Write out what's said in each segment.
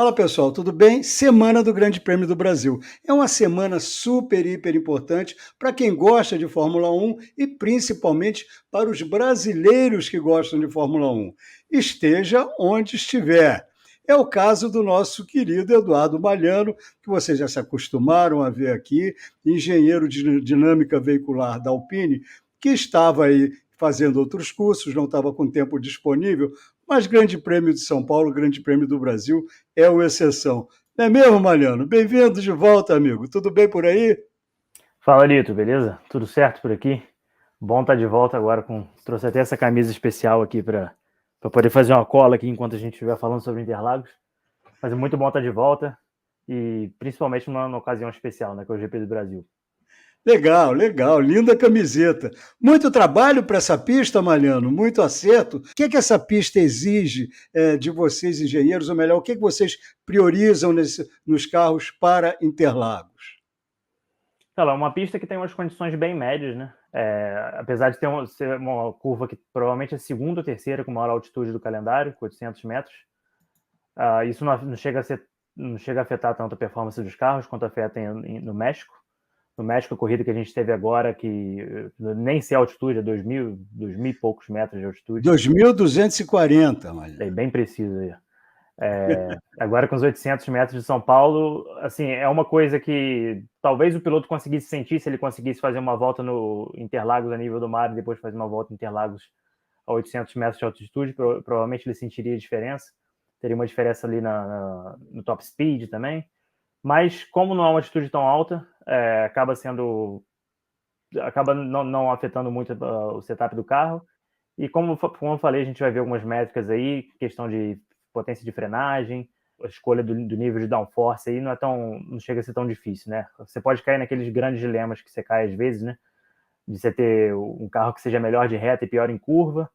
Fala pessoal, tudo bem? Semana do Grande Prêmio do Brasil. É uma semana super, hiper importante para quem gosta de Fórmula 1 e principalmente para os brasileiros que gostam de Fórmula 1. Esteja onde estiver. É o caso do nosso querido Eduardo Malhano, que vocês já se acostumaram a ver aqui, engenheiro de dinâmica veicular da Alpine, que estava aí fazendo outros cursos, não estava com tempo disponível, mas Grande Prêmio de São Paulo, Grande Prêmio do Brasil, é uma exceção. Não é mesmo, Mariano? Bem-vindo de volta, amigo. Tudo bem por aí? Fala, Lito, beleza? Tudo certo por aqui? Bom estar de volta agora com. Trouxe até essa camisa especial aqui para poder fazer uma cola aqui enquanto a gente estiver falando sobre Interlagos. Mas é muito bom estar de volta e principalmente numa ocasião especial, né? Que é o GP do Brasil. Legal, legal, linda camiseta. Muito trabalho para essa pista, Mariano, muito acerto. O que essa pista exige de vocês, engenheiros, ou melhor, o que vocês priorizam nos carros para Interlagos? Ela é uma pista que tem umas condições bem médias, né? Apesar de ser uma curva que provavelmente é a segunda ou terceira com maior altitude do calendário, com 800 metros. Isso não chega a afetar tanto a performance dos carros quanto afeta no México. No México, a corrida que a gente teve agora, que nem sei a altitude, é 2.000 e poucos metros de altitude. 2.240, É Mariano. bem preciso aí. Agora com os 800 metros de São Paulo, assim, é uma coisa que talvez o piloto conseguisse sentir se ele conseguisse fazer uma volta no Interlagos a nível do mar e depois fazer uma volta em Interlagos a 800 metros de altitude, provavelmente ele sentiria a diferença. Teria uma diferença ali no top speed também. Mas como não é uma altitude tão alta, acaba não afetando muito o setup do carro. E como eu falei, a gente vai ver algumas métricas aí, questão de potência de frenagem, a escolha do nível de downforce aí não chega a ser tão difícil, né? Você pode cair naqueles grandes dilemas que você cai às vezes, né? De você ter um carro que seja melhor de reta e pior em curva,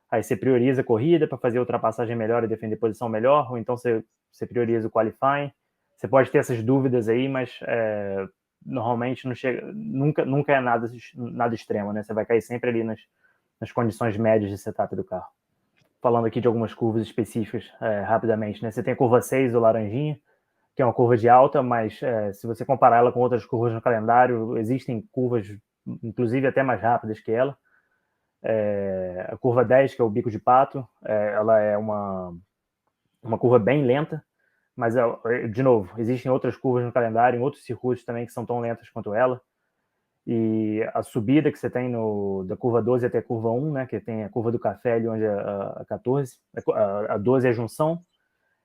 aí você prioriza a corrida para fazer ultrapassagem melhor e defender posição melhor, ou então você prioriza o qualifying. Você pode ter essas dúvidas aí, mas normalmente não chega, nunca é nada extremo, né? Você vai cair sempre ali nas condições médias de setup do carro. Falando aqui de algumas curvas específicas rapidamente, né? Você tem a curva 6 do Laranjinha, que é uma curva de alta, mas se você comparar ela com outras curvas no calendário, existem curvas, inclusive até mais rápidas que ela. A curva 10, que é o Bico de Pato, ela é uma curva bem lenta, mas, de novo, existem outras curvas no calendário, em outros circuitos também que são tão lentas quanto ela. E a subida que você tem da curva 12 até a curva 1, né, que tem a curva do Café ali onde a 14, a 12 é a junção,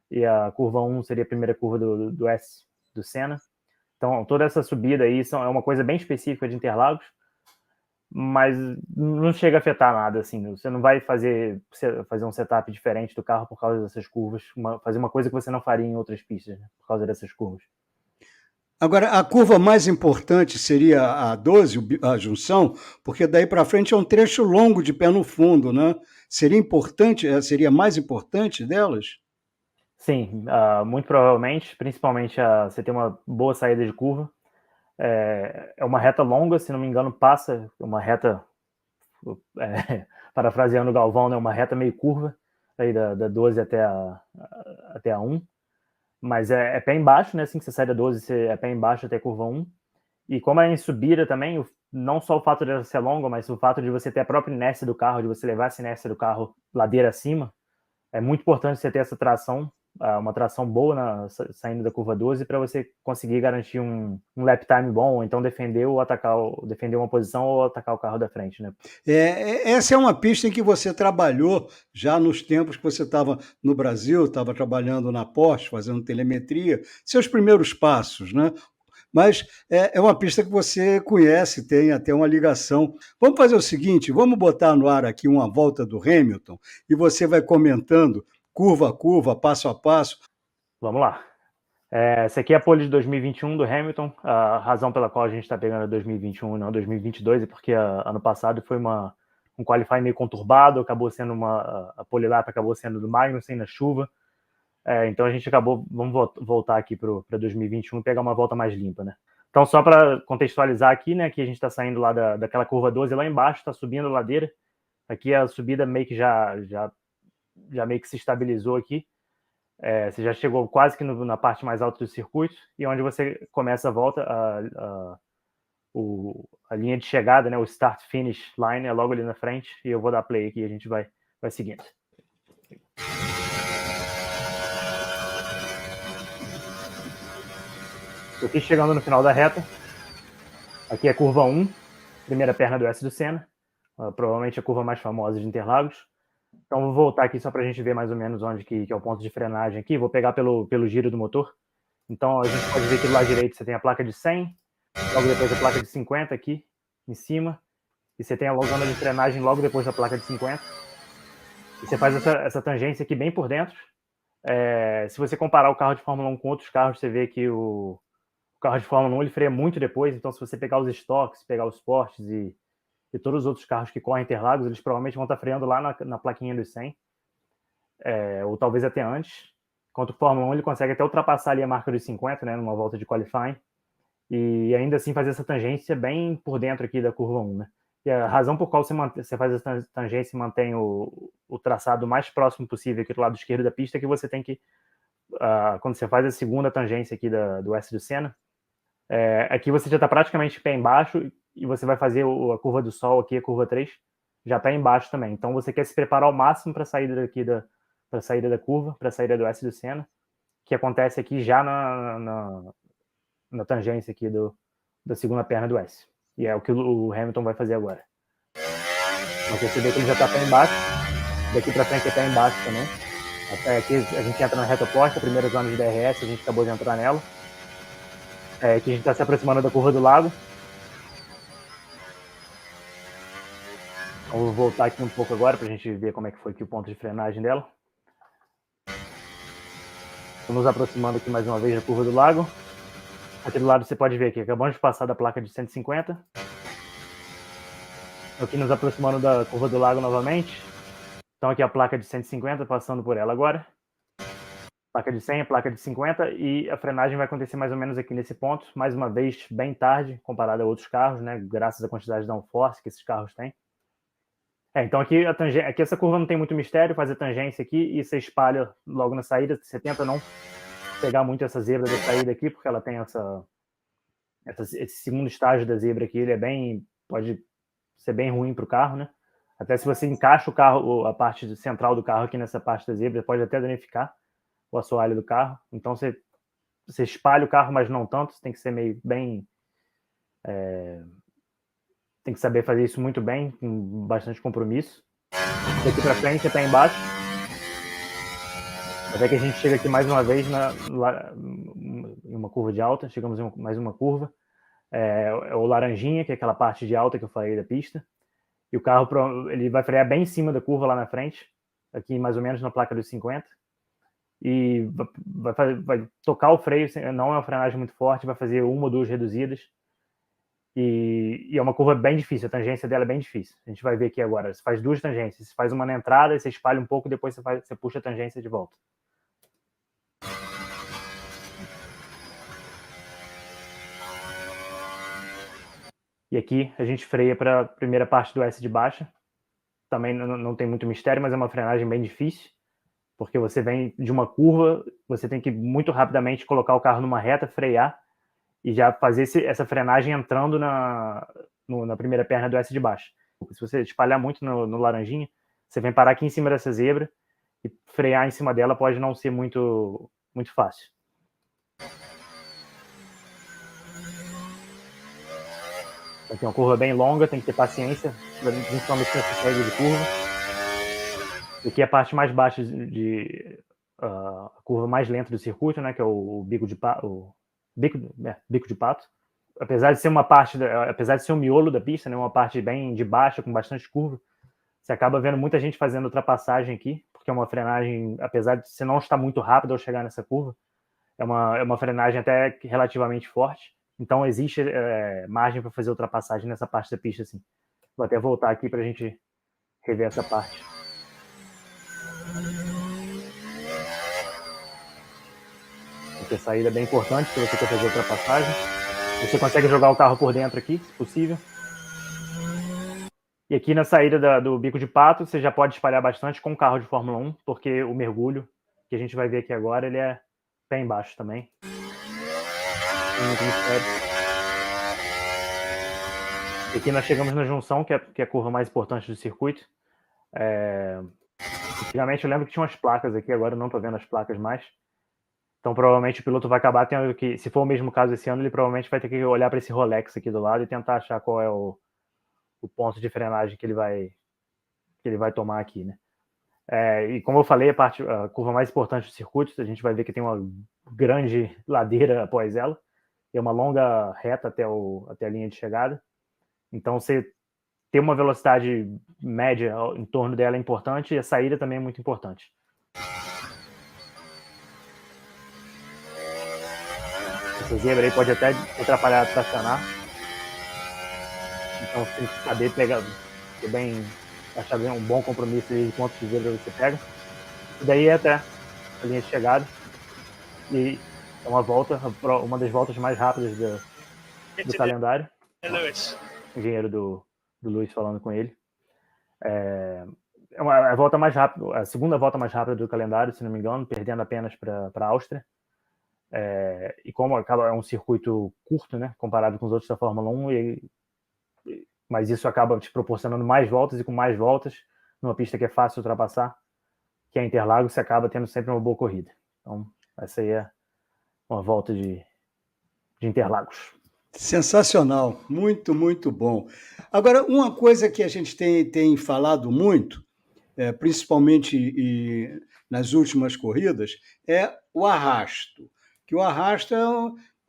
e a curva 1 seria a primeira curva do S do Senna. Então, toda essa subida aí é uma coisa bem específica de Interlagos, mas não chega a afetar nada, assim, você não vai fazer um setup diferente do carro por causa dessas curvas, fazer uma coisa que você não faria em outras pistas, né, por causa dessas curvas. Agora, a curva mais importante seria a 12, a junção, porque daí para frente é um trecho longo de pé no fundo, né? Seria importante, seria mais importante delas? Sim, muito provavelmente, principalmente você tem uma boa saída de curva. É uma reta longa, se não me engano, passa uma reta, parafraseando o Galvão, né, uma reta meio curva, aí da 12 até a 1. Mas é pé embaixo, né? Assim que você sai da 12, é pé embaixo até a curva 1. E como é em subida também, não só o fato de ela ser longa, mas o fato de você ter a própria inércia do carro, de você levar essa inércia do carro ladeira acima, é muito importante você ter essa tração, uma tração boa saindo da curva 12 para você conseguir garantir um lap time bom, ou então defender uma posição ou atacar o carro da frente, né? Essa é uma pista em que você trabalhou já nos tempos que você estava no Brasil, estava trabalhando na Porsche, fazendo telemetria, seus primeiros passos, né? Mas é uma pista que você conhece, tem até uma ligação. Vamos fazer o seguinte: vamos botar no ar aqui uma volta do Hamilton e você vai comentando curva a curva, passo a passo. Vamos lá. Essa aqui é a pole de 2021 do Hamilton. A razão pela qual a gente está pegando 2021 e não 2022 é porque ano passado foi um qualifying meio conturbado, acabou sendo a pole lap acabou sendo do Magnussen na chuva. Então a gente vamos voltar aqui para 2021 e pegar uma volta mais limpa, né? Então só para contextualizar aqui, né, que a gente está saindo lá daquela curva 12 lá embaixo, está subindo a ladeira. Aqui a subida meio que já meio que se estabilizou aqui. Você já chegou quase que na parte mais alta do circuito, e onde você começa a volta, a linha de chegada, né, o start-finish line é logo ali na frente, e eu vou dar play aqui e a gente vai seguindo. Estou aqui chegando no final da reta. Aqui é a curva 1, primeira perna do S do Senna, provavelmente a curva mais famosa de Interlagos. Então vou voltar aqui só para a gente ver mais ou menos onde que é o ponto de frenagem aqui. Vou pegar pelo giro do motor. Então a gente pode ver que do lado direito você tem a placa de 100, logo depois a placa de 50 aqui em cima, e você tem a zona de frenagem logo depois da placa de 50. E você faz essa tangência aqui bem por dentro. Se você comparar o carro de Fórmula 1 com outros carros, você vê que o carro de Fórmula 1 ele freia muito depois. Então se você pegar os estoques, pegar os Porsches e todos os outros carros que correm Interlagos, eles provavelmente vão estar freando lá na plaquinha dos 100, ou talvez até antes. Enquanto o Fórmula 1 ele consegue até ultrapassar ali a marca dos 50, né, numa volta de qualifying, e ainda assim fazer essa tangência bem por dentro aqui da curva 1, né? E a razão por qual você faz essa tangência e mantém o traçado mais próximo possível aqui do lado esquerdo da pista é que você tem que, quando você faz a segunda tangência aqui do S do Senna, aqui você já está praticamente pé embaixo, e você vai fazer a curva do Sol aqui, a curva 3, já pé embaixo também. Então você quer se preparar ao máximo para a saída daqui para a saída da curva, para a saída do S do Senna, que acontece aqui já na tangência aqui da segunda perna do S. E é o que o Hamilton vai fazer agora. Então você vê que ele já está pé embaixo, daqui para frente é pé embaixo também. Até aqui a gente entra na reta oposta, a primeira zona de DRS, a gente acabou de entrar nela. Aqui a gente está se aproximando da curva do lago. Então, vou voltar aqui um pouco agora para a gente ver como é que foi aqui o ponto de frenagem dela. Estamos nos aproximando aqui mais uma vez da curva do lago. Aqui do lado você pode ver que acabamos de passar da placa de 150. Aqui nos aproximando da curva do lago novamente. Então aqui a placa de 150, passando por ela agora. Placa de 100, placa de 50, e a frenagem vai acontecer mais ou menos aqui nesse ponto, mais uma vez bem tarde, comparado a outros carros, né, graças à quantidade de downforce que esses carros têm. Então aqui essa curva não tem muito mistério, faz a tangência aqui e você espalha logo na saída. Você tenta não pegar muito essa zebra da saída aqui, porque ela tem esse segundo estágio da zebra aqui, ele pode ser bem ruim para o carro, né? Até se você encaixa o carro, a parte central do carro aqui nessa parte da zebra, pode até danificar o assoalho do carro. Então você espalha o carro, mas não tanto. Você tem que ser tem que saber fazer isso muito bem, com bastante compromisso. Daqui para frente você está embaixo. Até que a gente chega aqui mais uma vez em uma curva de alta. Chegamos em mais uma curva. É o laranjinha, que é aquela parte de alta que eu falei da pista. E o carro ele vai frear bem em cima da curva lá na frente, aqui mais ou menos na placa dos 50. E vai tocar o freio, não é uma frenagem muito forte, vai fazer uma ou duas reduzidas. E é uma curva bem difícil, a tangência dela é bem difícil. A gente vai ver aqui agora. Você faz duas tangências, você faz uma na entrada, você espalha um pouco, depois você puxa a tangência de volta. E aqui a gente freia para a primeira parte do S de baixa. Também não tem muito mistério, mas é uma frenagem bem difícil, porque você vem de uma curva, você tem que muito rapidamente colocar o carro numa reta, frear, e já fazer essa frenagem entrando na primeira perna do S de baixo. Se você espalhar muito no laranjinha, você vem parar aqui em cima dessa zebra, e frear em cima dela pode não ser muito, muito fácil. Aqui é uma curva bem longa, tem que ter paciência, principalmente nessa saída de curva. Aqui é a parte mais baixa a curva mais lenta do circuito, né, que é o bico de pato. Bico de pato. Apesar de ser apesar de ser um miolo da pista, né, uma parte bem de baixa, com bastante curva, você acaba vendo muita gente fazendo ultrapassagem aqui, porque é uma frenagem, apesar de você não estar muito rápido ao chegar nessa curva, é uma frenagem até relativamente forte. Então existe margem para fazer ultrapassagem nessa parte da pista, assim. Vou até voltar aqui para a gente rever essa parte. Essa saída é bem importante se você quer fazer ultrapassagem. Você consegue jogar o carro por dentro aqui, se possível. E aqui na saída do bico de pato, você já pode espalhar bastante com o carro de Fórmula 1, porque o mergulho que a gente vai ver aqui agora, ele é pé embaixo também. Muito mistério. E aqui nós chegamos na junção, que é a curva mais importante do circuito. Antigamente eu lembro que tinha umas placas aqui, agora eu não estou vendo as placas mais. Então provavelmente o piloto vai acabar tendo que, se for o mesmo caso esse ano, ele provavelmente vai ter que olhar para esse Rolex aqui do lado e tentar achar qual é o ponto de frenagem que ele vai tomar aqui, né? E como eu falei, a curva mais importante do circuito, a gente vai ver que tem uma grande ladeira após ela, e uma longa reta até a linha de chegada. Então, você ter uma velocidade média em torno dela é importante, e a saída também é muito importante. Essa zebra aí pode até atrapalhar a estacionar. Então, você tem que saber pegar, achar bem um bom compromisso de quantos de zebra você pega. E daí é até a linha de chegada. E é uma das voltas mais rápidas do calendário. O engenheiro do Lewis falando com ele. É a volta mais rápida, a segunda volta mais rápida do calendário, se não me engano, perdendo apenas para a Áustria. E como é um circuito curto, né, comparado com os outros da Fórmula 1, mas isso acaba te proporcionando mais voltas, e com mais voltas, numa pista que é fácil de ultrapassar, que é Interlagos, você acaba tendo sempre uma boa corrida. Então, essa aí é uma volta de Interlagos. Sensacional, muito, muito bom. Agora, uma coisa que a gente tem falado muito, principalmente nas últimas corridas, é o arrasto, que o arrasto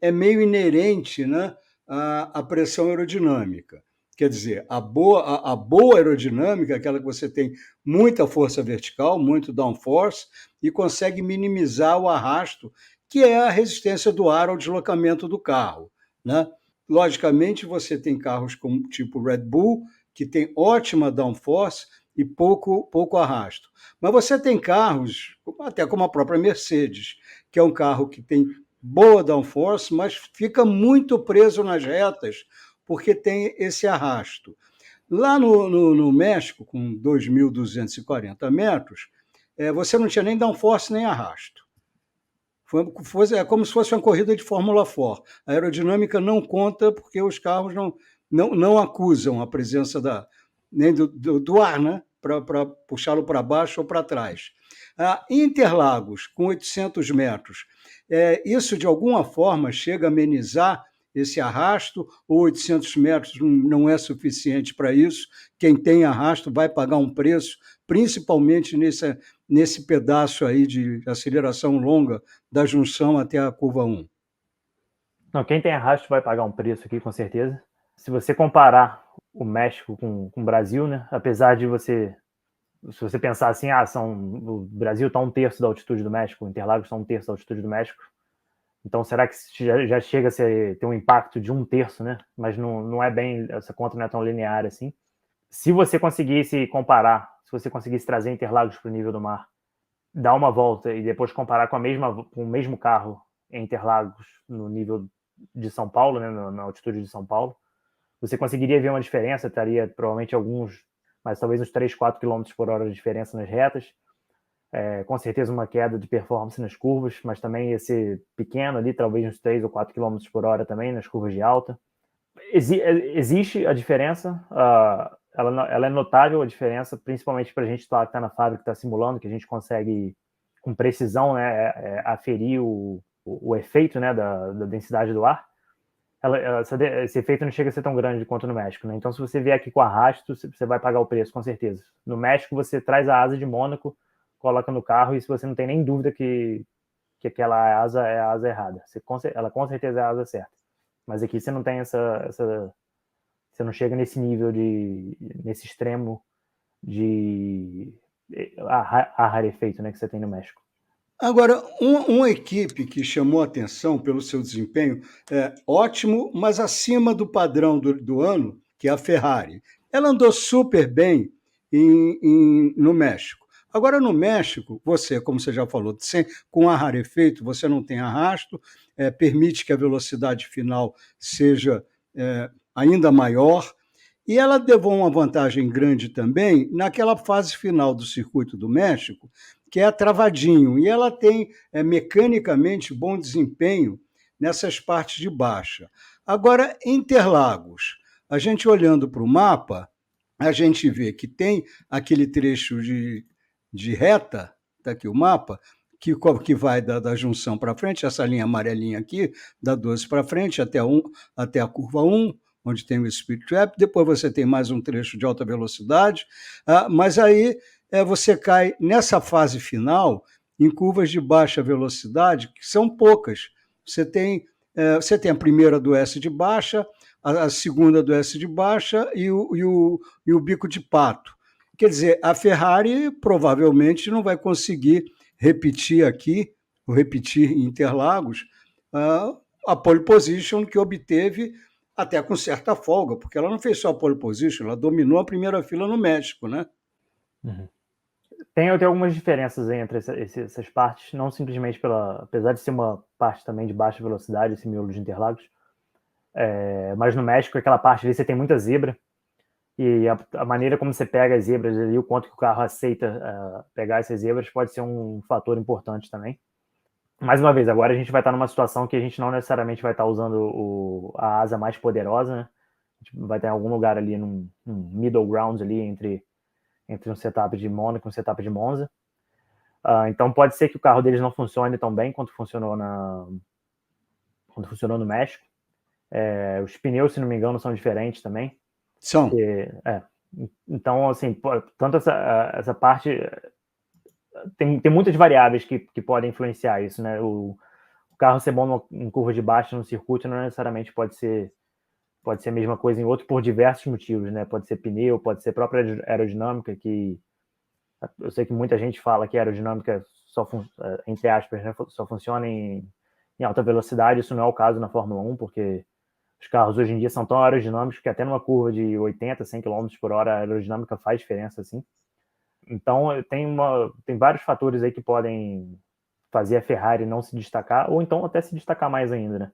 é meio inerente, né, à pressão aerodinâmica. Quer dizer, a boa aerodinâmica é aquela que você tem muita força vertical, muito downforce, e consegue minimizar o arrasto, que é a resistência do ar ao deslocamento do carro, né? Logicamente, você tem carros como tipo Red Bull, que tem ótima downforce e pouco arrasto. Mas você tem carros, até como a própria Mercedes, que é um carro que tem boa downforce, mas fica muito preso nas retas, porque tem esse arrasto. Lá no México, com 2.240 metros, você não tinha nem downforce nem arrasto. É como se fosse uma corrida de Fórmula 4. A aerodinâmica não conta porque os carros não acusam a presença nem do ar, né, para puxá-lo para baixo ou para trás. Interlagos, com 800 metros, isso de alguma forma chega a amenizar esse arrasto, ou 800 metros não é suficiente para isso? Quem tem arrasto vai pagar um preço, principalmente nesse pedaço aí de aceleração longa da junção até a curva 1. Não, quem tem arrasto vai pagar um preço aqui, com certeza. Se você comparar o México com o Brasil, né, apesar de se você pensar assim, o Brasil está 1/3 da altitude do México, o Interlagos está 1/3 da altitude do México, então será que já chega a ter um impacto de 1/3, né? Mas não é bem, essa conta não é tão linear assim. Se você conseguisse comparar, se você conseguisse trazer Interlagos para o nível do mar, dar uma volta e depois comparar com o mesmo carro em Interlagos no nível de São Paulo, né, na altitude de São Paulo, você conseguiria ver uma diferença, estaria provavelmente mas talvez uns 3, 4 km por hora de diferença nas retas, com certeza uma queda de performance nas curvas, mas também ia ser pequeno ali, talvez uns 3 ou 4 km por hora também nas curvas de alta. Existe a diferença, ela é notável, a diferença, principalmente para a gente que está na fábrica, que está simulando, que a gente consegue com precisão, né, aferir o efeito, né, da densidade do ar. Esse efeito não chega a ser tão grande quanto no México, né? Então, se você vier aqui com arrasto, você vai pagar o preço, com certeza. No México, você traz a asa de Mônaco, coloca no carro, e se você não tem nem dúvida que aquela asa é a asa errada. Ela com certeza é a asa certa. Mas aqui você não tem você não chega nesse nível nesse extremo de rarefeito, né, que você tem no México. Agora, uma equipe que chamou a atenção pelo seu desempenho ótimo, mas acima do padrão do ano, que é a Ferrari. Ela andou super bem no México. Agora, no México, você, como você já falou, com a rarefeito, você não tem arrasto, permite que a velocidade final seja ainda maior, e ela levou uma vantagem grande também naquela fase final do Circuito do México, que é a Travadinho, e ela tem mecanicamente bom desempenho nessas partes de baixa. Agora, Interlagos, a gente olhando para o mapa, a gente vê que tem aquele trecho de reta, está aqui o mapa, que vai da junção para frente, essa linha amarelinha aqui, da 12 para frente, até a curva 1, onde tem o speed trap, depois você tem mais um trecho de alta velocidade, mas aí você cai nessa fase final em curvas de baixa velocidade, que são poucas. Você tem a primeira do S de baixa, a segunda do S de baixa e o bico de pato. Quer dizer, a Ferrari provavelmente não vai conseguir repetir aqui, ou repetir em Interlagos, a pole position que obteve até com certa folga, porque ela não fez só a pole position, ela dominou a primeira fila no México, né? Uhum. Tem algumas diferenças entre essas partes, não simplesmente apesar de ser uma parte também de baixa velocidade, esse miolo de Interlagos, mas no México, aquela parte ali, você tem muita zebra, e a maneira como você pega as zebras ali, o quanto que o carro aceita pegar essas zebras, pode ser um fator importante também. Mais uma vez, agora a gente vai estar numa situação que a gente não necessariamente vai estar usando a asa mais poderosa, né? A gente vai ter algum lugar ali, num middle ground ali, entre um setup de Mônaco e um setup de Monza. Então pode ser que o carro deles não funcione tão bem quanto funcionou no México. Os pneus, se não me engano, são diferentes também. São. Então, assim, tanto essa parte tem muitas variáveis que podem influenciar isso, né? O carro ser bom em curva de baixa no circuito não necessariamente pode ser a mesma coisa em outro por diversos motivos, né? Pode ser pneu, pode ser própria aerodinâmica, que eu sei que muita gente fala que a aerodinâmica entre aspas, né, só funciona em alta velocidade. Isso não é o caso na Fórmula 1, porque os carros hoje em dia são tão aerodinâmicos que até numa curva de 80, 100 km por hora a aerodinâmica faz diferença, assim. Então tem vários fatores aí que podem fazer a Ferrari não se destacar, ou então até se destacar mais ainda, né?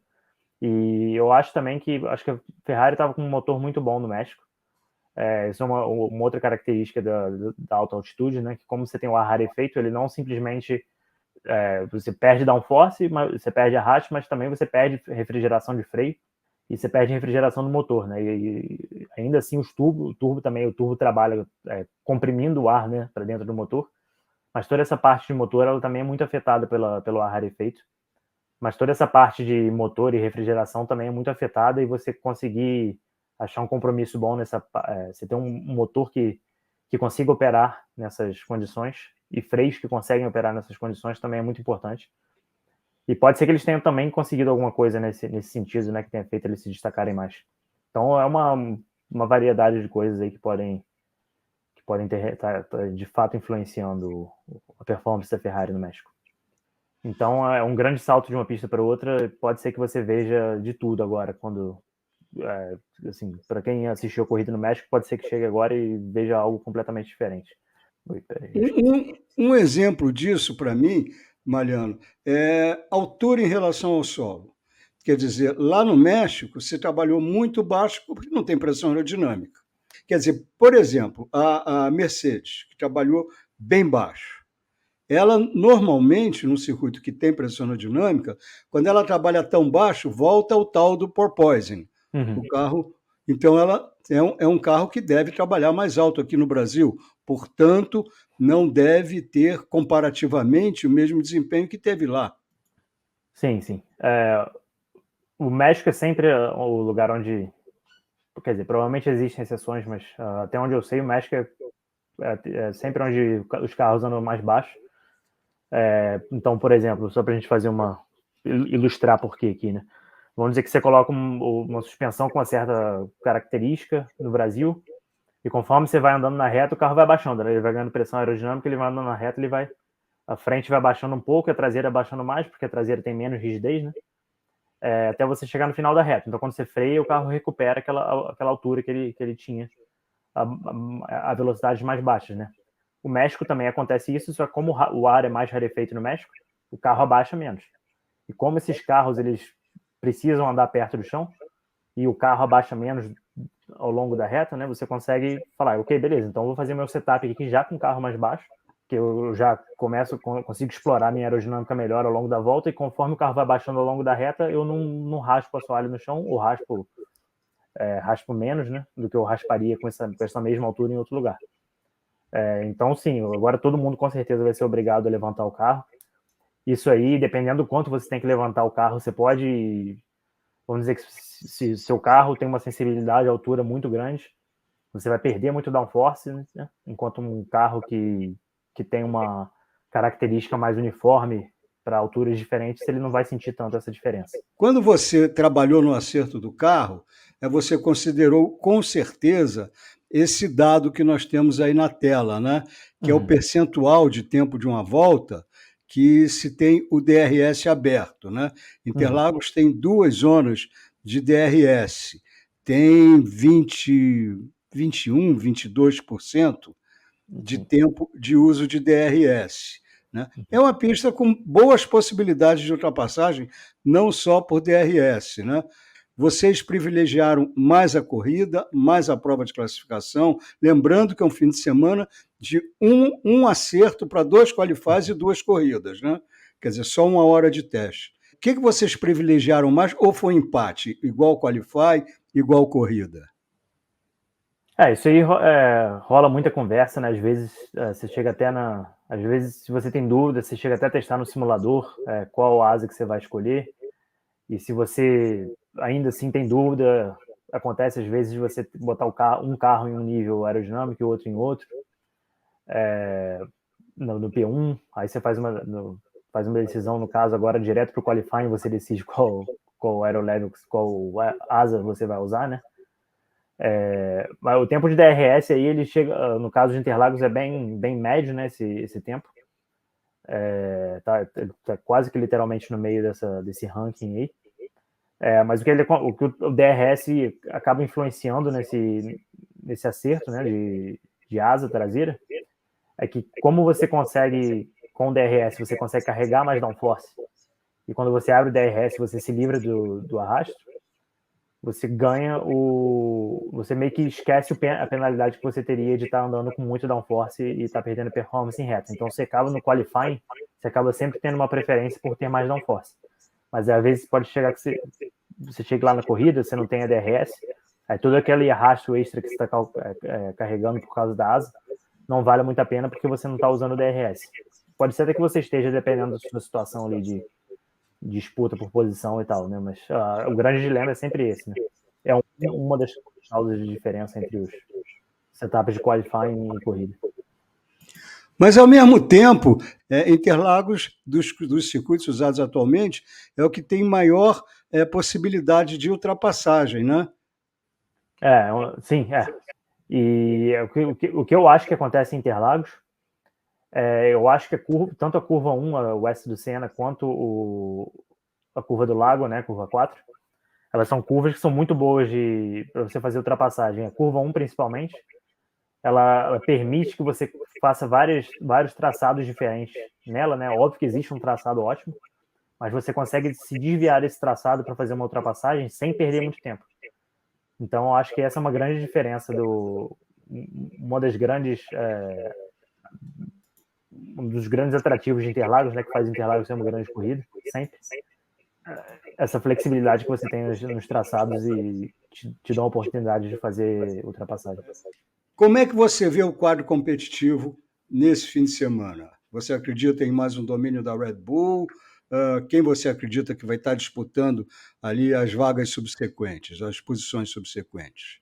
E eu acho também que a Ferrari estava com um motor muito bom no México. Isso é uma outra característica da alta altitude, né? Que como você tem o ar rarefeito, ele não simplesmente você perde downforce, você perde arraste, mas também você perde refrigeração de freio e você perde refrigeração do motor, né? E ainda assim o turbo trabalha comprimindo o ar, né, para dentro do motor. Mas toda essa parte de motor, ela também é muito afetada pelo ar rarefeito. Mas toda essa parte de motor e refrigeração também é muito afetada, e você conseguir achar um compromisso bom você ter um motor que consiga operar nessas condições e freios que conseguem operar nessas condições também é muito importante. E pode ser que eles tenham também conseguido alguma coisa nesse sentido, né, que tenha feito eles se destacarem mais. Então é uma variedade de coisas aí que podem tá de fato influenciando a performance da Ferrari no México. Então é um grande salto de uma pista para outra. Pode ser que você veja de tudo agora, assim, para quem assistiu a corrida no México, pode ser que chegue agora e veja algo completamente diferente. Um exemplo disso, para mim, Mariano, é altura em relação ao solo. Quer dizer, lá no México, você trabalhou muito baixo porque não tem pressão aerodinâmica. Quer dizer, por exemplo, a Mercedes, que trabalhou bem baixo, ela normalmente, num circuito que tem pressão aerodinâmica, quando ela trabalha tão baixo, volta ao tal do porpoising. Uhum. O carro, então, ela é um carro que deve trabalhar mais alto aqui no Brasil, portanto, não deve ter comparativamente o mesmo desempenho que teve lá. Sim, sim. O México é sempre o lugar onde, quer dizer, provavelmente existem exceções, mas até onde eu sei, o México é sempre onde os carros andam mais baixo. Então, por exemplo, só para a gente ilustrar por quê aqui, né? Vamos dizer que você coloca uma suspensão com uma certa característica no Brasil, e conforme você vai andando na reta, o carro vai baixando, né? Ele vai ganhando pressão aerodinâmica, ele vai andando na reta, a frente vai baixando um pouco, a traseira baixando mais, porque a traseira tem menos rigidez, né? Até você chegar no final da reta. Então, quando você freia, o carro recupera aquela altura que ele tinha, a velocidades mais baixas, né? O México também acontece isso, só que como o ar é mais rarefeito no México, o carro abaixa menos. E como esses carros eles precisam andar perto do chão e o carro abaixa menos ao longo da reta, né? Você consegue falar, ok, beleza, então eu vou fazer meu setup aqui já com o carro mais baixo, porque eu já consigo explorar minha aerodinâmica melhor ao longo da volta, e conforme o carro vai baixando ao longo da reta, eu não raspo o assoalho no chão, ou raspo menos, né, do que eu rasparia com essa mesma altura em outro lugar. Então, sim, agora todo mundo com certeza vai ser obrigado a levantar o carro. Isso aí, dependendo do quanto você tem que levantar o carro, você pode, vamos dizer que se seu carro tem uma sensibilidade à altura muito grande, você vai perder muito downforce, né? Enquanto um carro que tem uma característica mais uniforme para alturas diferentes, ele não vai sentir tanto essa diferença. Quando você trabalhou no acerto do carro, você considerou com certeza esse dado que nós temos aí na tela, né? Que é o percentual de tempo de uma volta que se tem o DRS aberto, né? Interlagos tem 2 zonas de DRS, tem 21, 22% de tempo de uso de DRS, né? É uma pista com boas possibilidades de ultrapassagem, não só por DRS, né? Vocês privilegiaram mais a corrida, mais a prova de classificação, lembrando que é um fim de semana de um acerto para 2 qualifies e 2 corridas, né? Quer dizer, só 1 hora de teste. O que vocês privilegiaram mais, ou foi empate? Igual qualify, igual corrida? Isso aí rola muita conversa, né? Às vezes você chega até às vezes, se você tem dúvida, você chega até a testar no simulador qual asa que você vai escolher. E se você ainda assim tem dúvida, acontece às vezes de você botar um carro em um nível aerodinâmico e o outro em outro, no P1, aí você faz uma decisão, no caso, agora direto para o qualifying, você decide qual aerolevel, qual asa você vai usar, né? Mas o tempo de DRS aí, ele chega, no caso de Interlagos, é bem médio, né, esse tempo. Tá quase que literalmente no meio desse ranking aí. Mas o que o DRS acaba influenciando nesse acerto, né, de asa traseira, é que como você consegue, com o DRS, você consegue carregar mais downforce, e quando você abre o DRS, você se livra do arrasto, você você meio que esquece a penalidade que você teria de estar andando com muito downforce e estar perdendo performance em reta. Então você acaba no qualifying, você acaba sempre tendo uma preferência por ter mais downforce. Mas às vezes pode chegar que você chega lá na corrida, você não tem a DRS, aí todo aquele arrasto extra que você está carregando por causa da asa, não vale muito a pena porque você não está usando o DRS. Pode ser até que você esteja, dependendo da sua situação ali de disputa por posição e tal, né? Mas o grande dilema é sempre esse, né? Uma das causas de diferença entre os setups de qualifying e corrida. Mas, ao mesmo tempo, Interlagos, dos circuitos usados atualmente, é o que tem maior possibilidade de ultrapassagem, né? Sim. E o que eu acho que acontece em Interlagos, eu acho que tanto a curva 1, a oeste do Senna, quanto a curva do Lago, né, curva 4, elas são curvas que são muito boas para você fazer ultrapassagem. A curva 1, principalmente, ela permite que você faça vários traçados diferentes nela, né? Óbvio que existe um traçado ótimo, mas você consegue se desviar desse traçado para fazer uma ultrapassagem sem perder muito tempo. Então, eu acho que essa é uma grande diferença uma das grandes um dos grandes atrativos de Interlagos, né, que faz Interlagos ser uma grande corrida, sempre. Essa flexibilidade que você tem nos traçados e te dá a oportunidade de fazer ultrapassagem. Como é que você vê o quadro competitivo nesse fim de semana? Você acredita em mais um domínio da Red Bull? Quem você acredita que vai estar disputando ali as vagas subsequentes, as posições subsequentes?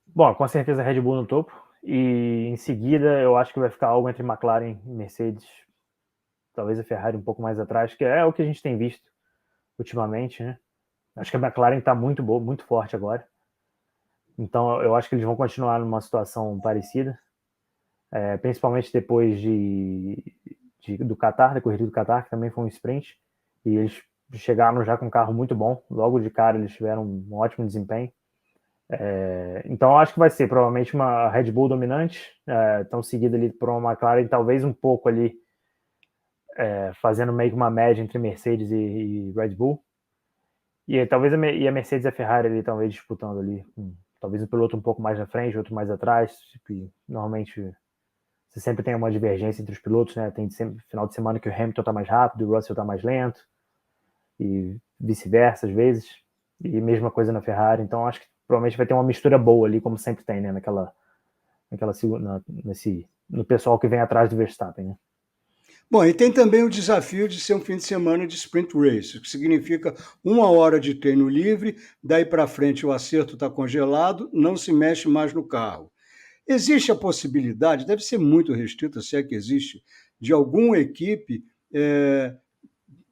Bom, com certeza a Red Bull no topo. E em seguida eu acho que vai ficar algo entre McLaren e Mercedes. Talvez a Ferrari um pouco mais atrás, que é o que a gente tem visto ultimamente, né? Acho que a McLaren está muito boa, muito forte agora. Então eu acho que eles vão continuar numa situação parecida. Principalmente depois do Qatar, da corrida do Qatar, que também foi um sprint. E eles chegaram já com um carro muito bom. Logo de cara eles tiveram um ótimo desempenho. Então eu acho que vai ser provavelmente uma Red Bull dominante, tão seguida ali por uma McLaren, talvez um pouco ali fazendo meio que uma média entre Mercedes e Red Bull, e talvez a Mercedes e a Ferrari ali talvez disputando ali, talvez um piloto um pouco mais na frente, outro mais atrás, tipo, normalmente você sempre tem uma divergência entre os pilotos, né? Tem sempre final de semana que o Hamilton está mais rápido, o Russell está mais lento, e vice-versa às vezes, e mesma coisa na Ferrari. Então acho que provavelmente vai ter uma mistura boa ali, como sempre tem, né? No pessoal que vem atrás do Verstappen, né? Bom, e tem também o desafio de ser um fim de semana de sprint race, o que significa 1 hora de treino livre, daí para frente o acerto está congelado, não se mexe mais no carro. Existe a possibilidade, deve ser muito restrita, se é que existe, de alguma equipe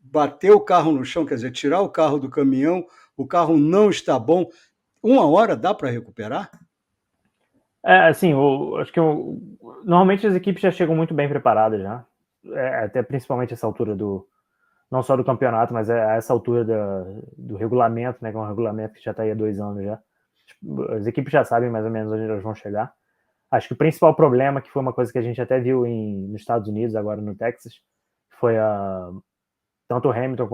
bater o carro no chão, quer dizer, tirar o carro do caminhão, o carro não está bom. 1 hora dá para recuperar? Assim, acho que normalmente as equipes já chegam muito bem preparadas já. Até principalmente essa altura não só do campeonato, mas a essa altura do regulamento, né? Que é um regulamento que já está aí há 2 anos já. As equipes já sabem mais ou menos onde elas vão chegar. Acho que o principal problema, que foi uma coisa que a gente até viu nos Estados Unidos, agora no Texas, foi tanto o Hamilton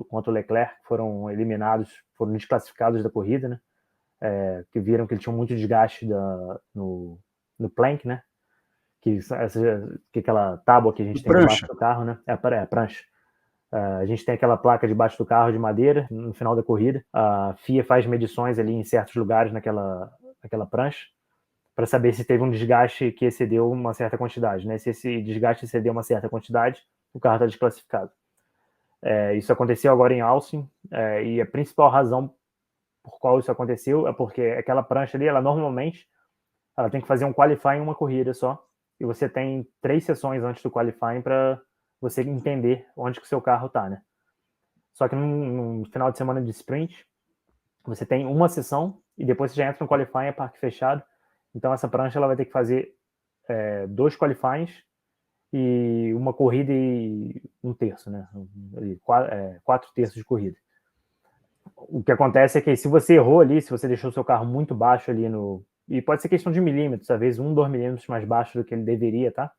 quanto o Leclerc foram eliminados, foram desclassificados da corrida, né? Que viram que ele tinha muito desgaste no plank, né? Que aquela tábua que a gente tem debaixo do carro, né? A prancha. A gente tem aquela placa debaixo do carro de madeira no final da corrida. A FIA faz medições ali em certos lugares naquela prancha para saber se teve um desgaste que excedeu uma certa quantidade, né? Se esse desgaste excedeu uma certa quantidade, o carro está desclassificado. Isso aconteceu agora em Austin, e a principal razão por qual isso aconteceu é porque aquela prancha ali, ela normalmente tem que fazer um qualifying em uma corrida só, e você tem 3 sessões antes do qualifying para você entender onde que o seu carro está, né? Só que num final de semana de sprint, você tem uma sessão e depois você já entra no qualifying, é parque fechado. Então essa prancha ela vai ter que fazer 2 qualifyings e uma corrida e 1/3, né? 4/3 de corrida. O que acontece é que se você errou ali, se você deixou o seu carro muito baixo ali e pode ser questão de milímetros, às vezes 2 milímetros mais baixo do que ele deveria, tá?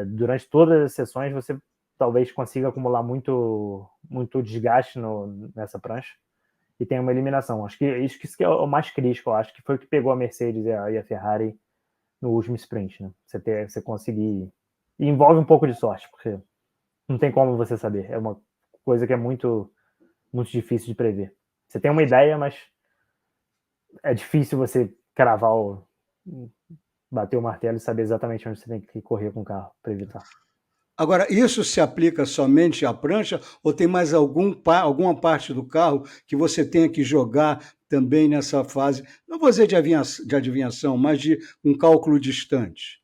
Durante todas as sessões você talvez consiga acumular muito desgaste nessa prancha e tem uma eliminação. Acho que isso que é o mais crítico, acho que foi o que pegou a Mercedes e a Ferrari no último sprint, né? Você conseguir... E envolve um pouco de sorte, porque não tem como você saber. É uma coisa que é muito, muito difícil de prever. Você tem uma ideia, mas é difícil você cravar bater o martelo e saber exatamente onde você tem que correr com o carro para evitar. Agora, isso se aplica somente à prancha ou tem mais alguma parte do carro que você tenha que jogar também nessa fase, não vou dizer de adivinhação, mas de um cálculo distante?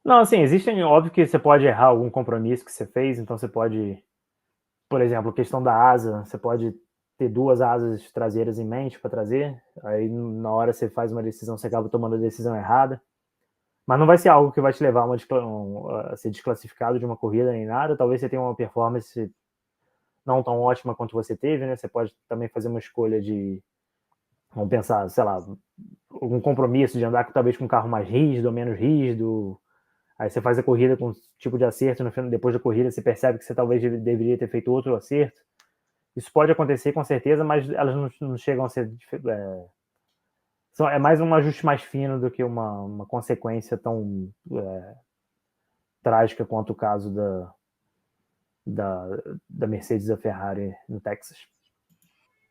Não, assim, óbvio que você pode errar algum compromisso que você fez, então você pode, por exemplo, questão da asa, você pode ter 2 asas traseiras em mente para trazer, aí na hora você faz uma decisão, você acaba tomando a decisão errada. Mas não vai ser algo que vai te levar a ser desclassificado de uma corrida nem nada. Talvez você tenha uma performance não tão ótima quanto você teve, né? Você pode também fazer uma escolha vamos pensar, sei lá, algum compromisso de andar talvez com um carro mais rígido ou menos rígido. Aí você faz a corrida com um tipo de acerto, depois da corrida você percebe que você talvez deveria ter feito outro acerto. Isso pode acontecer com certeza, mas elas não chegam a ser... É mais um ajuste mais fino do que uma consequência tão trágica quanto o caso da Mercedes e da Ferrari no Texas.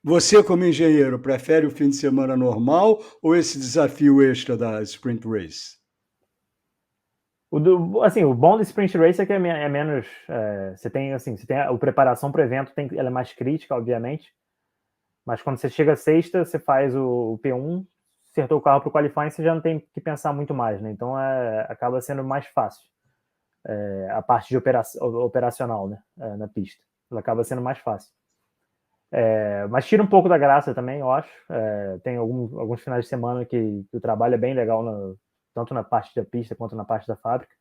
Você, como engenheiro, prefere o fim de semana normal ou esse desafio extra da Sprint Race? O bom do Sprint Race é que é menos... você tem a preparação para o evento, ela é mais crítica, obviamente, mas quando você chega sexta, você faz o P1, acertou o carro para o qualifying, você já não tem que pensar muito mais, né? Então acaba sendo mais fácil. A parte de operacional, né? Na pista. Ela acaba sendo mais fácil. Mas tira um pouco da graça também, eu acho. Tem alguns finais de semana que o trabalho é bem legal, tanto na parte da pista quanto na parte da fábrica.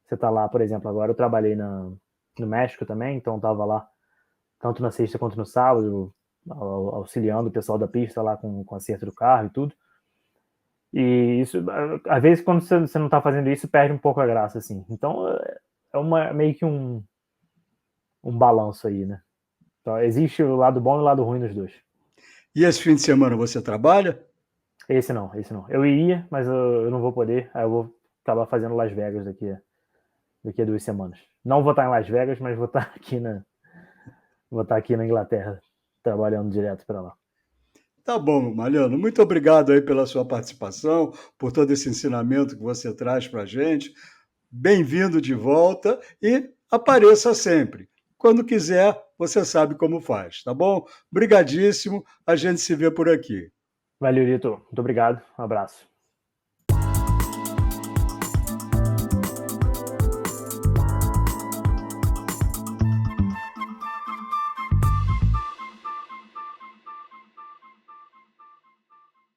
Você está lá, por exemplo, agora eu trabalhei no México também, então estava lá tanto na sexta quanto no sábado, auxiliando o pessoal da pista lá com o acerto do carro e tudo. E isso, às vezes, quando você não está fazendo isso, perde um pouco a graça, assim. Então, meio que um balanço aí, né? Então, existe o lado bom e o lado ruim dos dois. E esse fim de semana você trabalha? Esse não. Eu iria, mas eu não vou poder. Aí eu vou acabar fazendo Las Vegas daqui a 2 semanas. Não vou estar em Las Vegas, mas vou estar aqui na Inglaterra, trabalhando direto para lá. Tá bom, Mariano. Muito obrigado aí pela sua participação, por todo esse ensinamento que você traz para a gente. Bem-vindo de volta e apareça sempre. Quando quiser, você sabe como faz, tá bom? Brigadíssimo. A gente se vê por aqui. Valeu, Lito. Muito obrigado. Um abraço.